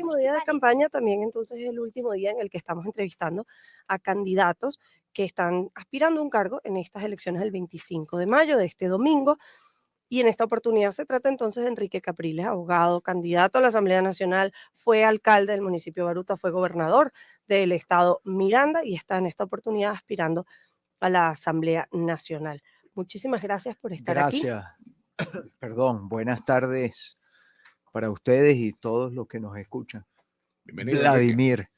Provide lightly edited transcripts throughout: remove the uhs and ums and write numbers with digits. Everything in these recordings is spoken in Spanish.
último día de campaña también entonces es el último día en el que estamos entrevistando a candidatos que están aspirando a un cargo en estas elecciones del 25 de mayo, de este domingo. Y en esta oportunidad se trata entonces de Enrique Capriles, abogado, candidato a la Asamblea Nacional, fue alcalde del municipio de Baruta, fue gobernador del estado Miranda y está en esta oportunidad aspirando a la Asamblea Nacional. Muchísimas gracias por estar aquí. Gracias. Perdón, buenas tardes para ustedes y todos los que nos escuchan. Bienvenido, Vladimir. Enrique.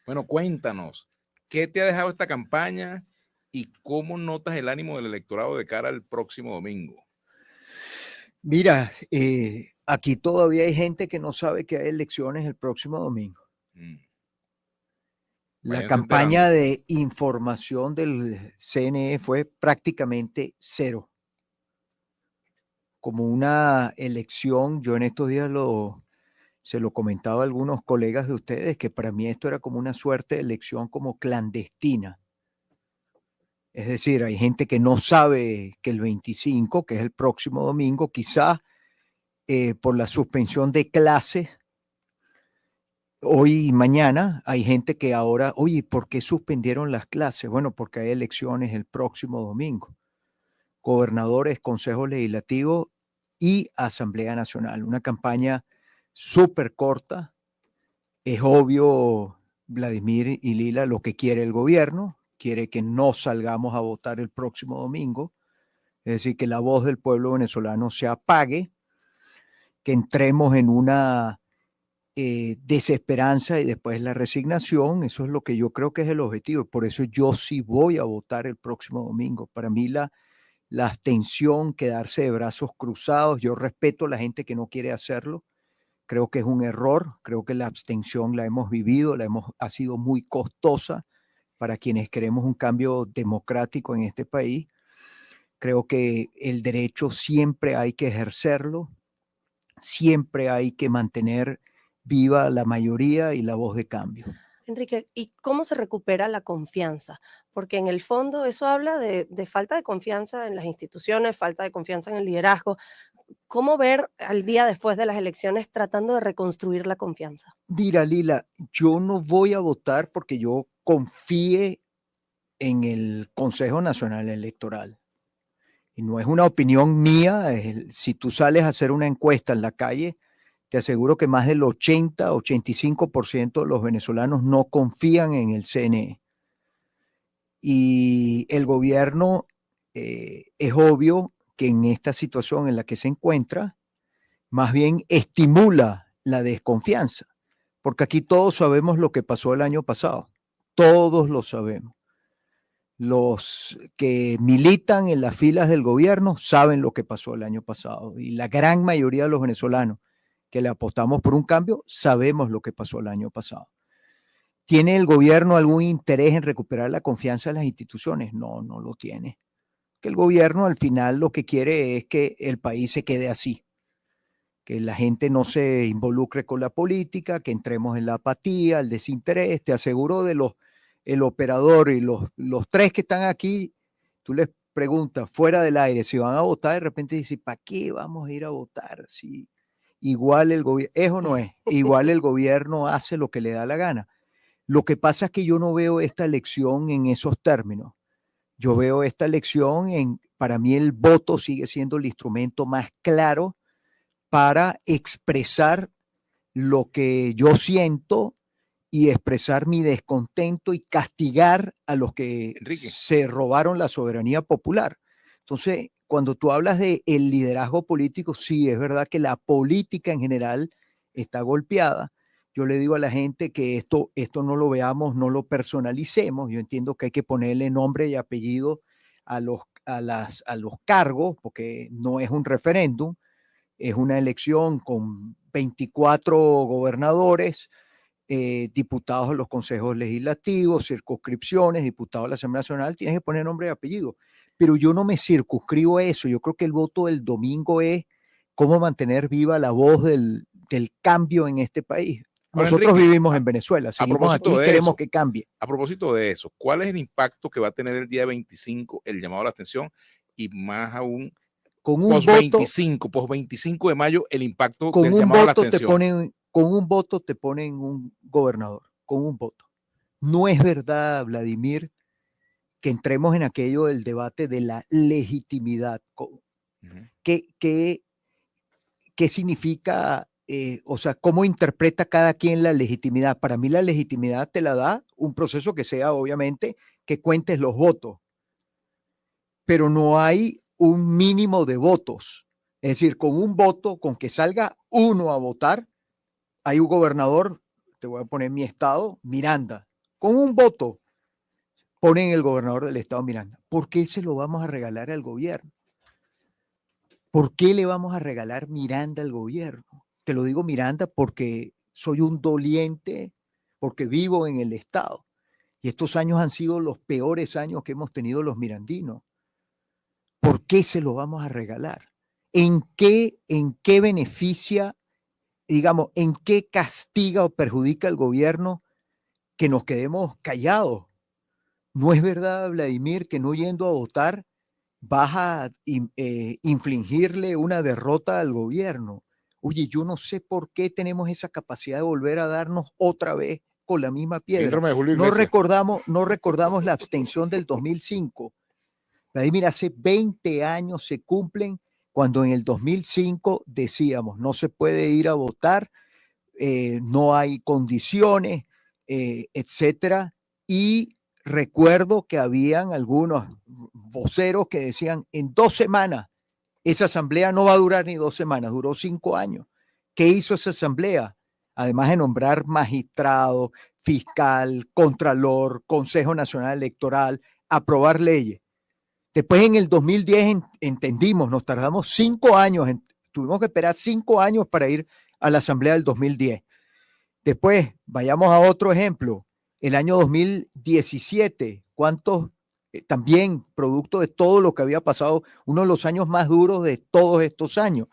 Bueno, cuéntanos, ¿qué te ha dejado esta campaña y cómo notas el ánimo del electorado de cara al próximo domingo? Mira, aquí todavía hay gente que no sabe que hay elecciones el próximo domingo. La campaña de información del CNE fue prácticamente cero. Como una elección, yo en estos días se lo comentaba a algunos colegas de ustedes, que para mí esto era como una suerte de elección como clandestina. Es decir, hay gente que no sabe que el 25, que es el próximo domingo, quizás por la suspensión de clases, hoy y mañana, hay gente que ahora, oye, ¿por qué suspendieron las clases? Bueno, porque hay elecciones el próximo domingo. Gobernadores, Consejo Legislativo y Asamblea Nacional. Una campaña súper corta. Es obvio, Vladimir y Lila, lo que quiere el gobierno. Quiere que no salgamos a votar el próximo domingo. Es decir, que la voz del pueblo venezolano se apague, que entremos en una desesperanza y después la resignación. Eso es lo que yo creo que es el objetivo. Por eso yo sí voy a votar el próximo domingo. Para mí la abstención, quedarse de brazos cruzados, yo respeto a la gente que no quiere hacerlo. Creo que es un error. Creo que la abstención la hemos vivido, ha sido muy costosa para quienes queremos un cambio democrático en este país. Creo que el derecho siempre hay que ejercerlo, siempre hay que mantener viva la mayoría y la voz de cambio. Enrique, ¿y cómo se recupera la confianza? Porque en el fondo eso habla de falta de confianza en las instituciones, falta de confianza en el liderazgo. ¿Cómo ver al día después de las elecciones tratando de reconstruir la confianza? Mira, Lila, yo no voy a votar porque yo confíe en el Consejo Nacional Electoral. Y no es una opinión mía. Si tú sales a hacer una encuesta en la calle, te aseguro que más del 80-85% de los venezolanos no confían en el CNE. Y el gobierno es obvio que en esta situación en la que se encuentra, más bien estimula la desconfianza, porque aquí todos sabemos lo que pasó el año pasado, todos lo sabemos. Los que militan en las filas del gobierno saben lo que pasó el año pasado y la gran mayoría de los venezolanos que le apostamos por un cambio sabemos lo que pasó el año pasado. ¿Tiene el gobierno algún interés en recuperar la confianza de las instituciones? No, no lo tiene. Que el gobierno al final lo que quiere es que el país se quede así, que la gente no se involucre con la política, que entremos en la apatía, el desinterés. Te aseguro el operador y los tres que están aquí, tú les preguntas fuera del aire si van a votar, de repente dicen, ¿para qué vamos a ir a votar? Si igual el gobierno, ¿es o no es? Igual el gobierno hace lo que le da la gana. Lo que pasa es que yo no veo esta elección en esos términos. Yo veo esta elección para mí el voto sigue siendo el instrumento más claro para expresar lo que yo siento y expresar mi descontento y castigar a los que se robaron la soberanía popular. Entonces, cuando tú hablas de el liderazgo político, sí, es verdad que la política en general está golpeada. Yo le digo a la gente que esto no lo veamos, no lo personalicemos. Yo entiendo que hay que ponerle nombre y apellido a los cargos, porque no es un referéndum, es una elección con 24 gobernadores, diputados de los consejos legislativos, circunscripciones, diputados de la Asamblea Nacional. Tienes que poner nombre y apellido. Pero yo no me circunscribo a eso. Yo creo que el voto del domingo es cómo mantener viva la voz del cambio en este país. Nosotros Enrique, vivimos en Venezuela, seguimos aquí y queremos que cambie. A propósito de eso, ¿cuál es el impacto que va a tener el día 25 el llamado a la abstención y más aún con un post 25 de mayo el impacto con del un llamado a la voto abstención? con un voto te ponen un gobernador, con un voto. No es verdad, Vladimir, que entremos en aquello del debate de la legitimidad. ¿Qué significa, o sea, cómo interpreta cada quien la legitimidad? Para mí la legitimidad te la da un proceso que sea, obviamente, que cuentes los votos, pero no hay un mínimo de votos. Es decir, con un voto, con que salga uno a votar, hay un gobernador, te voy a poner mi estado, Miranda. Con un voto ponen el gobernador del estado Miranda. ¿Por qué se lo vamos a regalar al gobierno? ¿Por qué le vamos a regalar Miranda al gobierno? Te lo digo Miranda porque soy un doliente, porque vivo en el estado. Y estos años han sido los peores años que hemos tenido los mirandinos. ¿Por qué se lo vamos a regalar? ¿En qué beneficia, digamos, en qué castiga o perjudica al gobierno que nos quedemos callados? No es verdad, Vladimir, que no yendo a votar vas a infligirle una derrota al gobierno. Oye, yo no sé por qué tenemos esa capacidad de volver a darnos otra vez con la misma piedra. Síndrome de Julio No Iglesias. recordamos la abstención del 2005. Vladimir, hace 20 años se cumplen cuando en el 2005 decíamos no se puede ir a votar, no hay condiciones, etcétera. Y recuerdo que habían algunos voceros que decían en 2 semanas, esa asamblea no va a durar ni 2 semanas, duró 5 años. ¿Qué hizo esa asamblea? Además de nombrar magistrado, fiscal, contralor, Consejo Nacional Electoral, aprobar leyes. Después en el 2010 entendimos, nos tardamos 5 años, tuvimos que esperar 5 años para ir a la asamblea del 2010. Después, vayamos a otro ejemplo, el año 2017, ¿cuántos? También producto de todo lo que había pasado, uno de los años más duros de todos estos años.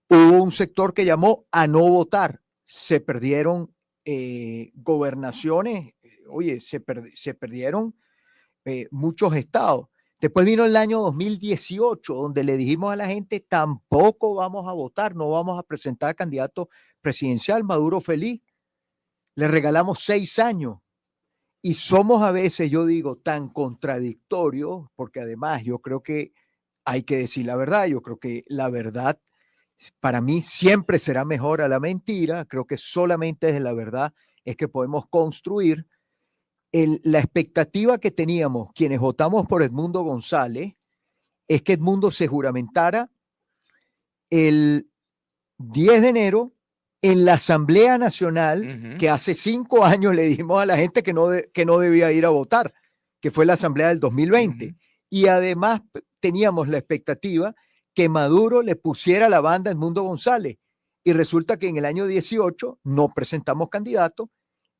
Hubo un sector que llamó a no votar, se perdieron gobernaciones, oye, se perdieron muchos estados. Después vino el año 2018, donde le dijimos a la gente, tampoco vamos a votar, no vamos a presentar candidato presidencial, Maduro feliz. Le regalamos 6 años. Y somos a veces, yo digo, tan contradictorios, porque además yo creo que hay que decir la verdad. Yo creo que la verdad para mí siempre será mejor a la mentira. Creo que solamente desde la verdad es que podemos construir. La expectativa que teníamos quienes votamos por Edmundo González es que Edmundo se juramentara el 10 de enero en la Asamblea Nacional, que hace 5 años le dijimos a la gente que no debía ir a votar, que fue la Asamblea del 2020. Y además teníamos la expectativa que Maduro le pusiera la banda a Edmundo González. Y resulta que en el año 18 no presentamos candidato.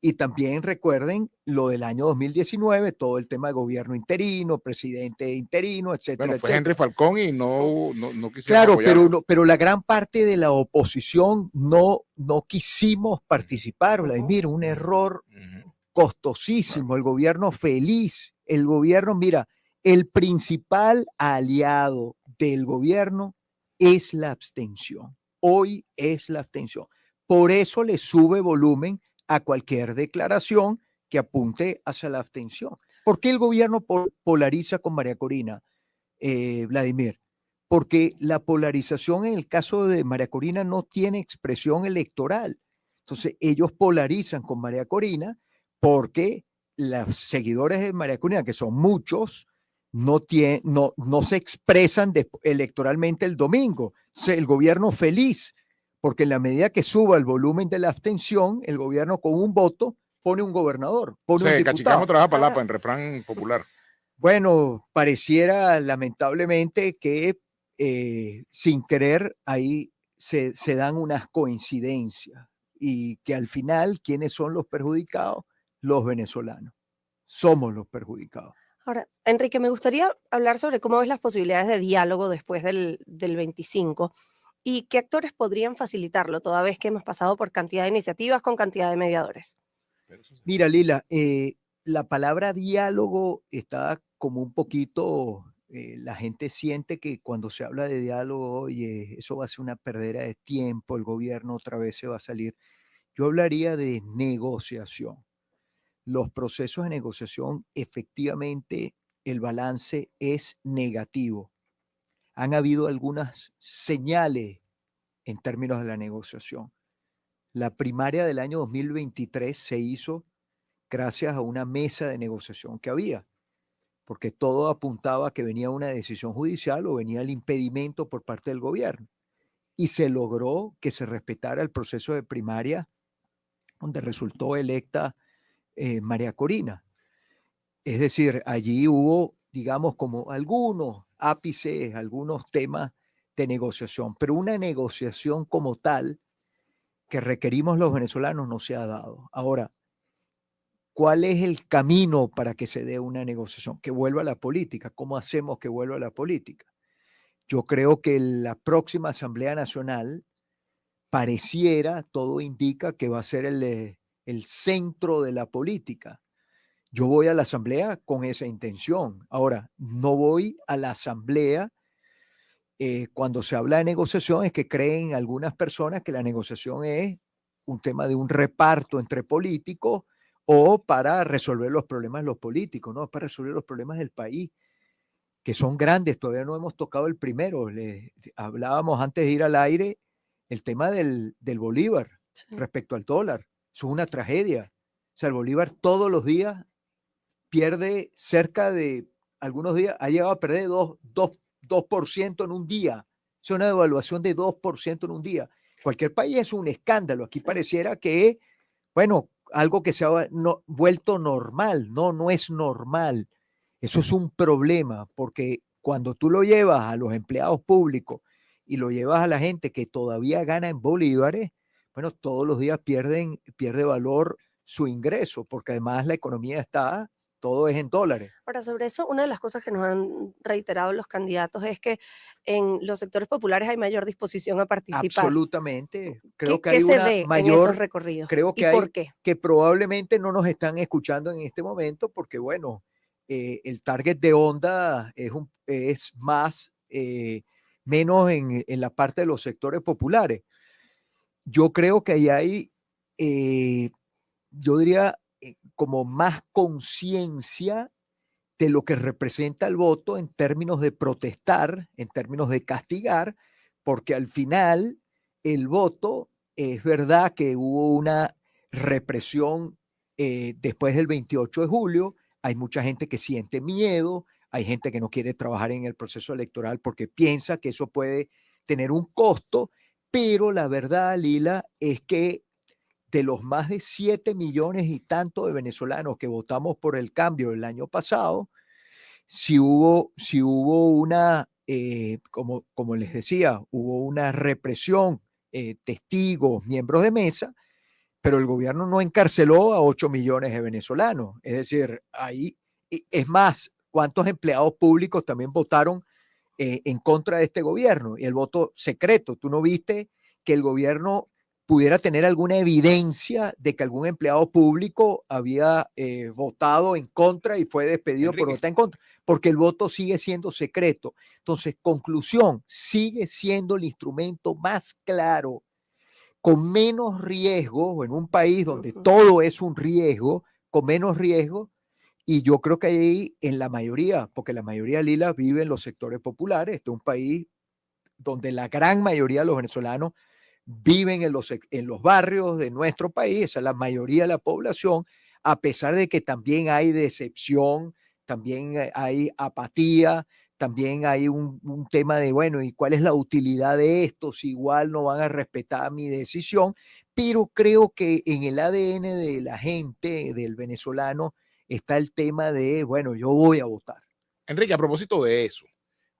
Y también recuerden lo del año 2019, todo el tema de gobierno interino, presidente interino, etcétera. Bueno, fue etcétera. Henry Falcón y no quisieron Claro, apoyarlo. pero la gran parte de la oposición no quisimos participar. Vladimir, un error costosísimo. El gobierno feliz. El gobierno, mira, el principal aliado del gobierno es la abstención. Hoy es la abstención. Por eso le sube volumen a cualquier declaración que apunte hacia la abstención. ¿Por qué el gobierno polariza con María Corina, Vladimir? Porque la polarización en el caso de María Corina no tiene expresión electoral. Entonces ellos polarizan con María Corina porque los seguidores de María Corina, que son muchos, no se expresan electoralmente el domingo. El gobierno feliz, porque en la medida que suba el volumen de la abstención, el gobierno con un voto pone un gobernador, pone un diputado. Cachicamo trabaja palapa en refrán popular. Bueno, pareciera lamentablemente que sin querer ahí se dan unas coincidencias y que al final, ¿quiénes son los perjudicados? Los venezolanos. Somos los perjudicados. Ahora, Enrique, me gustaría hablar sobre cómo ves las posibilidades de diálogo después del 25 y qué actores podrían facilitarlo, toda vez que hemos pasado por cantidad de iniciativas con cantidad de mediadores. Mira, Lila, la palabra diálogo está como un poquito, la gente siente que cuando se habla de diálogo, oye, eso va a ser una perdera de tiempo, el gobierno otra vez se va a salir Yo hablaría de negociación. Los procesos de negociación, efectivamente, el balance es negativo. Han habido algunas señales en términos de la negociación. La primaria del año 2023 se hizo gracias a una mesa de negociación que había, porque todo apuntaba a que venía una decisión judicial o venía el impedimento por parte del gobierno. Y se logró que se respetara el proceso de primaria donde resultó electa María Corina. Es decir, allí hubo, digamos, como algunos ápices, algunos temas de negociación, pero una negociación como tal que requerimos los venezolanos no se ha dado. Ahora, ¿cuál es el camino para que se dé una negociación? Que vuelva a la política. ¿Cómo hacemos que vuelva a la política? Yo creo que la próxima Asamblea Nacional pareciera, todo indica que va a ser el centro de la política. Yo voy a la asamblea con esa intención. Ahora, no voy a la asamblea cuando se habla de negociación, es que creen algunas personas que la negociación es un tema de un reparto entre políticos o para resolver los problemas de los políticos, no, para resolver los problemas del país, que son grandes. Todavía no hemos tocado el primero. Hablábamos antes de ir al aire el tema del Bolívar Sí. respecto al dólar. Eso es una tragedia. O sea, el Bolívar todos los días pierde cerca de, algunos días, ha llegado a perder 2% en un día. Es una devaluación de 2% en un día. Cualquier país es un escándalo. Aquí pareciera que, bueno, algo que se ha vuelto normal. No, no es normal. Eso es un problema, porque cuando tú lo llevas a los empleados públicos y lo llevas a la gente que todavía gana en bolívares, bueno, todos los días pierde valor su ingreso, porque además la economía está, todo es en dólares. Ahora, sobre eso, una de las cosas que nos han reiterado los candidatos es que en los sectores populares hay mayor disposición a participar. Absolutamente. Creo ¿Qué, que qué hay se una ve en esos mayor, recorridos? creo ¿Y que hay, por qué? que probablemente no nos están escuchando en este momento, porque bueno, el target de Onda es más, menos en la parte de los sectores populares. Yo creo que ahí hay, yo diría, como más conciencia de lo que representa el voto en términos de protestar, en términos de castigar, porque al final el voto, es verdad que hubo una represión después del 28 de julio, hay mucha gente que siente miedo, hay gente que no quiere trabajar en el proceso electoral porque piensa que eso puede tener un costo, pero la verdad, Lila, es que de los más de 7 millones y tanto de venezolanos que votamos por el cambio el año pasado, si hubo una, como les decía, hubo una represión, testigos, miembros de mesa, pero el gobierno no encarceló a 8 millones de venezolanos. Es decir, ahí, es más, ¿cuántos empleados públicos también votaron en contra de este gobierno? Y el voto secreto, ¿tú no viste que el gobierno pudiera tener alguna evidencia de que algún empleado público había votado en contra y fue despedido por Enrique, votar en contra? Porque el voto sigue siendo secreto. Entonces, conclusión, sigue siendo el instrumento más claro, con menos riesgo, en un país donde Ujú. todo es un riesgo, con menos riesgo, y yo creo que ahí en la mayoría, porque la mayoría, Lila, vive en los sectores populares. Este es un país donde la gran mayoría de los venezolanos viven en los barrios de nuestro país, esa es la mayoría de la población, a pesar de que también hay decepción, también hay apatía, también hay un tema de, bueno, ¿y cuál es la utilidad de esto? Si igual no van a respetar mi decisión, pero creo que en el ADN de la gente, del venezolano, está el tema de, bueno, yo voy a votar. Enrique, a propósito de eso,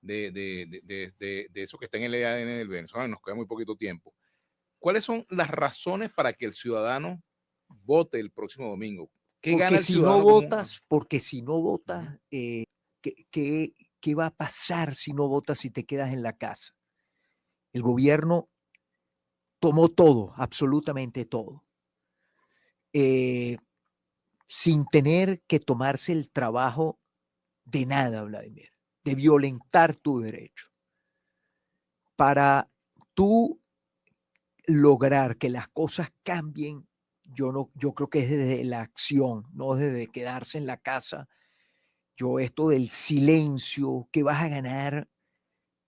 de eso que está en el ADN del venezolano, nos queda muy poquito tiempo. ¿Cuáles son las razones para que el ciudadano vote el próximo domingo? ¿Qué gana Porque el si no ciudadano común? votas, porque si no votas, ¿qué, qué va a pasar si no votas, si te quedas en la casa? El gobierno tomó todo, absolutamente todo, eh, sin tener que tomarse el trabajo de nada, Vladimir, de violentar tu derecho. Para tú lograr que las cosas cambien, yo creo que es desde la acción, no desde quedarse en la casa. Esto del silencio, ¿qué vas a ganar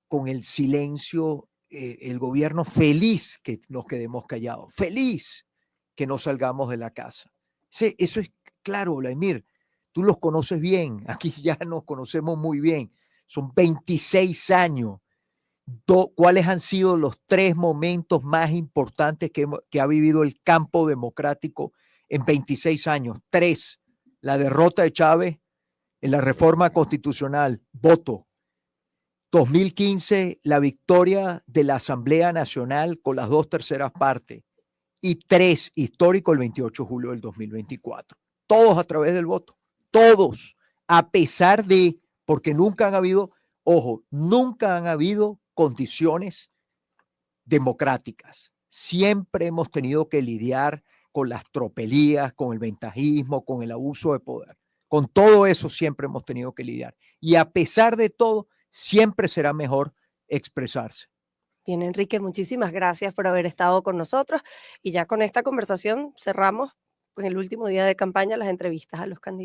con el silencio? El gobierno feliz que nos quedemos callados, feliz que no salgamos de la casa. Eso es claro, Vladimir, tú los conoces bien, aquí ya nos conocemos muy bien, son 26 años. ¿Cuáles han sido los 3 momentos más importantes que ha vivido el campo democrático en 26 años? 3, la derrota de Chávez en la reforma constitucional, voto. 2015, la victoria de la Asamblea Nacional con las 2/3 partes. Y 3, histórico, el 28 de julio del 2024. Todos a través del voto. Todos. A pesar de, porque nunca han habido, ojo, nunca han habido condiciones democráticas. Siempre hemos tenido que lidiar con las tropelías, con el ventajismo, con el abuso de poder. Con todo eso siempre hemos tenido que lidiar. Y a pesar de todo, siempre será mejor expresarse. Bien, Enrique, muchísimas gracias por haber estado con nosotros. Y ya con esta conversación cerramos en el último día de campaña las entrevistas a los candidatos.